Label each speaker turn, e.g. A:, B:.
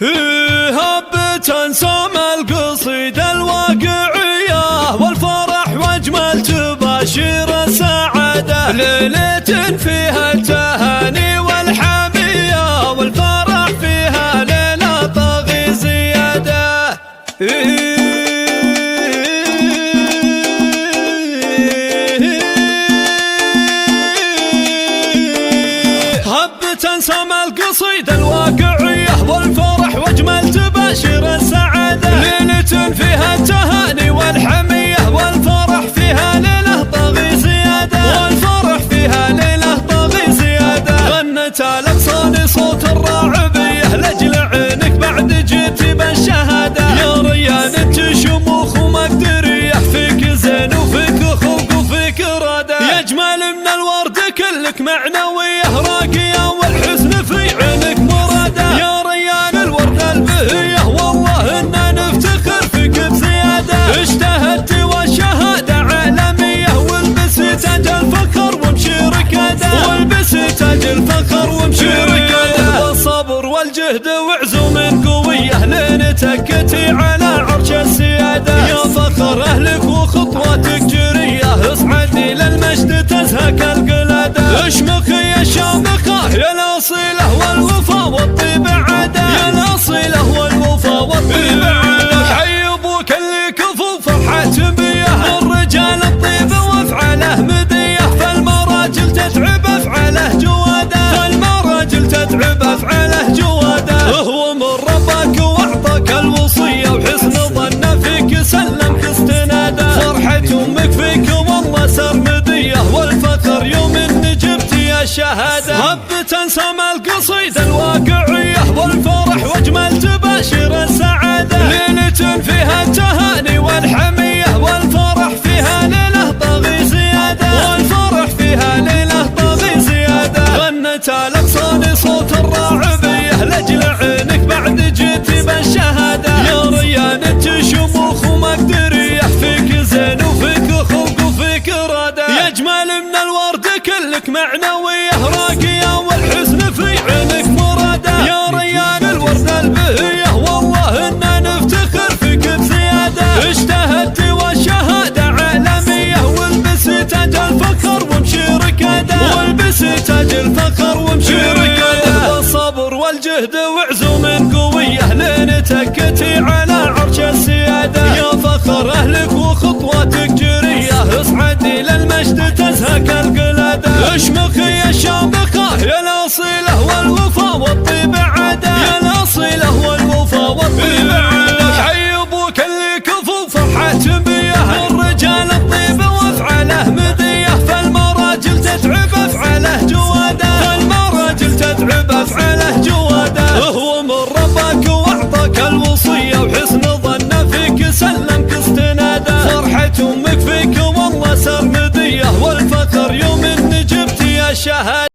A: هبة سام القصيدة الواقعية والفرح واجمل تباشير السعادة، ليلة فيها التهاني والحمية والفرح فيها ليلة طاغي زيادة. هبة سام القصيدة الواقعية والفرح واجمل تباشر السعادة، ليلة فيها التهاني والحمية والفرح فيها ليلة طاغي زيادة، والفرح فيها ليلة طاغي زيادة. غنت الأغصان صوت الراعبية لأجل عينك بعد جيتي بالشهادة، يا ريان انت شموخ ومقدرية، فيك زين وفيك خلق وفيك إرادة، يا أجمل من الورد كلك معنوية راقية والحزن في عينك مرادة، يا ريان الورد البهية والله إننا نفتخر فيك بزيادة، اجتهدت والشهادة عالمية والبس تاج الفخر وامشي ركادة، والبس تاج الفخر وامشي ركادة. بالصبر والجهد وعزوم قوية لين تكتي على عرش السيادة، يا فخر أهلك وخطواتك جرية، اصعدي للمجد تزهق القلادة، اشمخي يا شامخة يا الأصيلة والوفا والطيب عادة، يا الأصيلة والوفا والطيب عادة. حي أبوك اللي كفو فرحة بيه، الرجال الطيب وافعاله مدية، فالمراجل تتعب افعاله جوادة، فالمراجل تتعب افعاله جوادة. هو من ربك واعطاك الوصية وحسن ظن فيك سلمك استنادة، فرحة امك فيك والله سرمدية والفخر يوم ان جبتي الشهادة. هبة سام القصيدة الواقعية والفرح واجمل تباشر السعادة، ليلة فيها التهاني والحمية والفرح فيها ليلة طاغي زيادة، والفرح فيها ليلة طاغي زيادة. غنت الأغصان صوت الراعبية لأجل عينك بعد جيتي بالشهادة، يا ريان انت شموخ ومقدرية، فيك زين وفيك خلق وفيك إرادة، يا أجمل من الورد كلك معنوية راقية والحزن في عينك مرادة، يا ريان الورد البهية والله إننا نفتخر فيك بزيادة، اجتهدت والشهادة عالمية والبس تاج الفخر وامشي ركادة، والبس تاج الفخر وامشي ركادة. بالصبر والجهد وعزوم قوية لين تكتي على عرش السيادة، يا فخر أهلك وخطواتك جرية، اصعدي للمجد تزهق القلادة، اشمخي يا شامخة يا الأصيلة والوفا والطيب عادة، يا الأصيلة والوفا والطيب عادة. حي أبوك اللي كفو فرحة بيه، الرجال الطيب وافعاله مدية، فالمراجل تتعب افعاله جوادة، فالمراجل تتعب افعاله جوادة. هو من ربك واعطاك الوصية وحسن ظن فيك سلمك استنادة، فرحة امك فيك والله سرمدية والفخر يوم ان جبتي الشهادة.